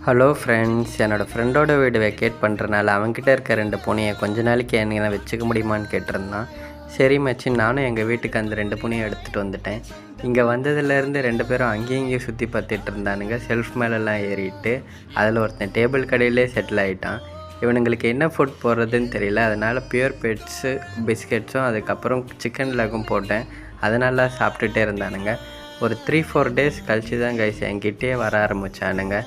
Hello friends, என்னோடய ஃப்ரெண்டோட வீடு வெக்கேட் பண்ணுறனால அவன்கிட்ட இருக்க 2 பூனையை கொஞ்ச நாளைக்கு என்ன வச்சுக்க முடியுமான்னு கேட்டிருந்தான். சரி மச்சி, நானும் எங்கள் வீட்டுக்கு அந்த 2 பூனையை எடுத்துகிட்டு வந்துட்டேன். இங்கே வந்ததுலேருந்து 2 பேரும் அங்கேயும் இங்கேயும் சுற்றி பார்த்துட்டு இருந்தானுங்க. செல்ஃப் மேலெல்லாம் ஏறிட்டு அதில் ஒருத்தன் டேபிள் கடையிலே செட்டில் ஆகிட்டான். இவனுங்களுக்கு என்ன ஃபுட் போடுறதுன்னு தெரியல. அதனால் பியூர் பெட்ஸு பிஸ்கெட்ஸும் அதுக்கப்புறம் சிக்கன் லெக்கும் போட்டேன். அதனால சாப்பிட்டுட்டே இருந்தானுங்க. ஒரு 3-4 டேஸ் கழிச்சு தான் கைஸ் என்கிட்டே வர ஆரம்பித்தானுங்க.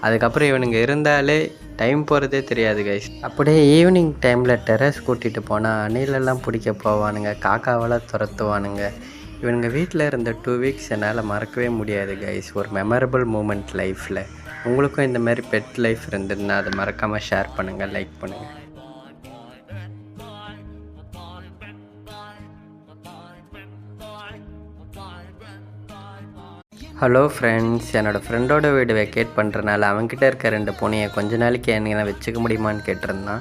அதுக்கப்புறம் இவனுங்க இருந்தாலே டைம் போகிறதே தெரியாது கைஸ். அப்படியே ஈவினிங் டைமில் டெரஸ் கூட்டிகிட்டு போனால் அணிலெல்லாம் பிடிக்க போவானுங்க, காக்காவெல்லாம் துரத்துவானுங்க. இவனுங்க வீட்டில் இருந்த 2 வீக்ஸ் என்னால் மறக்கவே முடியாது கைஸ். ஒரு மெமரபிள் மூமெண்ட் லைஃப்பில். உங்களுக்கும் இந்த மாதிரி பெட் லைஃப் இருந்ததுன்னா அதை மறக்காமல் ஷேர் பண்ணுங்கள், லைக் பண்ணுங்கள். ஹலோ ஃப்ரெண்ட்ஸ், என்னோடய ஃப்ரெண்டோட வீடு வெக்கேட் பண்ணுறனால அவன்கிட்ட இருக்க 2 பூனையை கொஞ்ச நாளைக்கு என்ன வச்சுக்க முடியுமான்னு கேட்டிருந்தான்.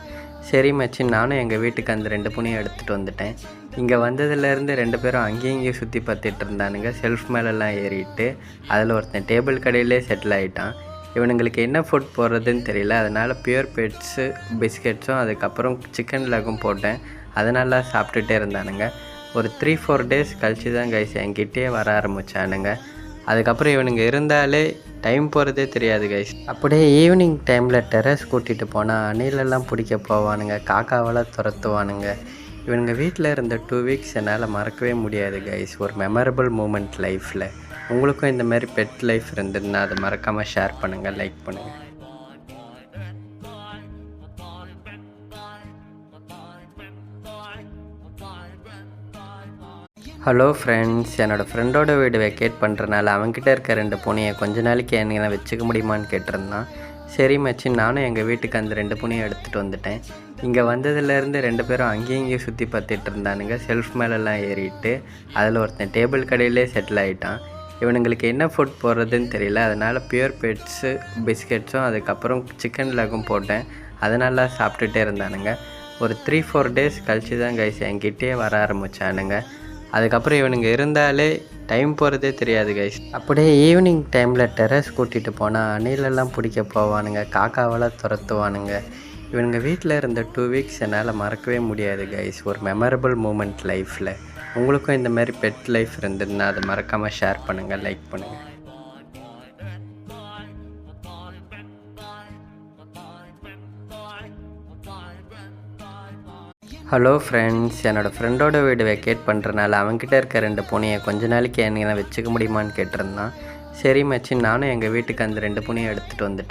சரி மச்சி, நானும் எங்கள் வீட்டுக்கு அந்த 2 பூனையை எடுத்துகிட்டு வந்துட்டேன். இங்கே வந்ததுலேருந்து 2 பேரும் அங்கேயும் இங்கேயும் சுற்றி பார்த்துட்டு இருந்தானுங்க. செல்ஃப் மேலெல்லாம் ஏறிட்டு அதில் ஒருத்தன் டேபிள் கடையிலே செட்டில் ஆகிட்டான். இவனுங்களுக்கு என்ன ஃபுட் போடுறதுன்னு தெரியல. அதனால் பியூர் பெட்ஸு பிஸ்கெட்ஸும் அதுக்கப்புறம் சிக்கன் லெக்கும் போட்டேன். அதனால சாப்பிட்டுட்டே இருந்தானுங்க. ஒரு 3-4 டேஸ் கழிச்சு தான் கைஸ் என்கிட்டே வர ஆரம்பித்தானுங்க. அதுக்கப்புறம் இவனுங்க இருந்தாலே டைம் போகிறதே தெரியாது கைஸ். அப்படியே ஈவினிங் டைமில் டெரஸ் கூட்டிகிட்டு போனால் அணிலெல்லாம் பிடிக்க போவானுங்க, காக்காவெல்லாம் துரத்துவானுங்க. இவனுங்க வீட்டில் இருந்த 2 வீக்ஸ் என்னால் மறக்கவே முடியாது கைஸ். ஒரு மெமரபிள் மூமெண்ட் லைஃப்பில். உங்களுக்கும் இந்த மாதிரி பெட் லைஃப் இருந்ததுன்னா அதை மறக்காமல் ஷேர் பண்ணுங்கள், லைக் பண்ணுங்கள். ஹலோ ஃப்ரெண்ட்ஸ், என்னோடய ஃப்ரெண்டோட வீடு வெக்கேட் பண்ணுறனால அவன்கிட்ட இருக்க 2 பூனையை கொஞ்ச நாளைக்கு என்ன வச்சுக்க முடியுமான்னு கேட்டிருந்தான். சரி மச்சி, நானும் எங்கள் வீட்டுக்கு அந்த 2 பூனையை எடுத்துகிட்டு வந்துட்டேன். இங்கே வந்ததுலேருந்து 2 பேரும் அங்கேயும் இங்கேயும் சுற்றி பார்த்துட்டு இருந்தானுங்க. செல்ஃப் மேலெல்லாம் ஏறிட்டு அதில் ஒருத்தன் டேபிள் கடையிலே செட்டில் ஆகிட்டான். இவனுங்களுக்கு என்ன ஃபுட் போடுறதுன்னு தெரியல. அதனால் பியூர் பெட்ஸு பிஸ்கெட்ஸும் அதுக்கப்புறம் சிக்கன் லெக்கும் போட்டேன். அதனால சாப்பிட்டுட்டே இருந்தானுங்க. ஒரு 3-4 டேஸ் கழிச்சு தான் கைஸ் என்கிட்டே வர ஆரம்பித்தானுங்க. அதுக்கப்புறம் இவனுங்க இருந்தாலே டைம் போகிறதே தெரியாது கைஸ். அப்படியே ஈவினிங் டைமில் டெரஸ் கூட்டிகிட்டு போனால் அணிலெல்லாம் பிடிக்க போவானுங்க, காக்காவெல்லாம் துரத்துவானுங்க. இவனுங்க வீட்டில் இருந்த 2 வீக்ஸ் என்னால் மறக்கவே முடியாது கைஸ். ஒரு மெமரபிள் மூமெண்ட் லைஃப்பில். உங்களுக்கும் இந்த மாதிரி பெட் லைஃப் இருந்ததுன்னா அதை மறக்காமல் ஷேர் பண்ணுங்கள், லைக் பண்ணுங்கள். ஹலோ ஃப்ரெண்ட்ஸ், என்னோடய ஃப்ரெண்டோட வீடு வெக்கேட் பண்ணுறனால அவன்கிட்ட இருக்க 2 பூனையை கொஞ்ச நாளைக்கு என்ன வச்சுக்க முடியுமான்னு கேட்டிருந்தான். சரி மச்சி, நானும் எங்கள் வீட்டுக்கு அந்த 2 பூனையை எடுத்துகிட்டு வந்துட்டேன்.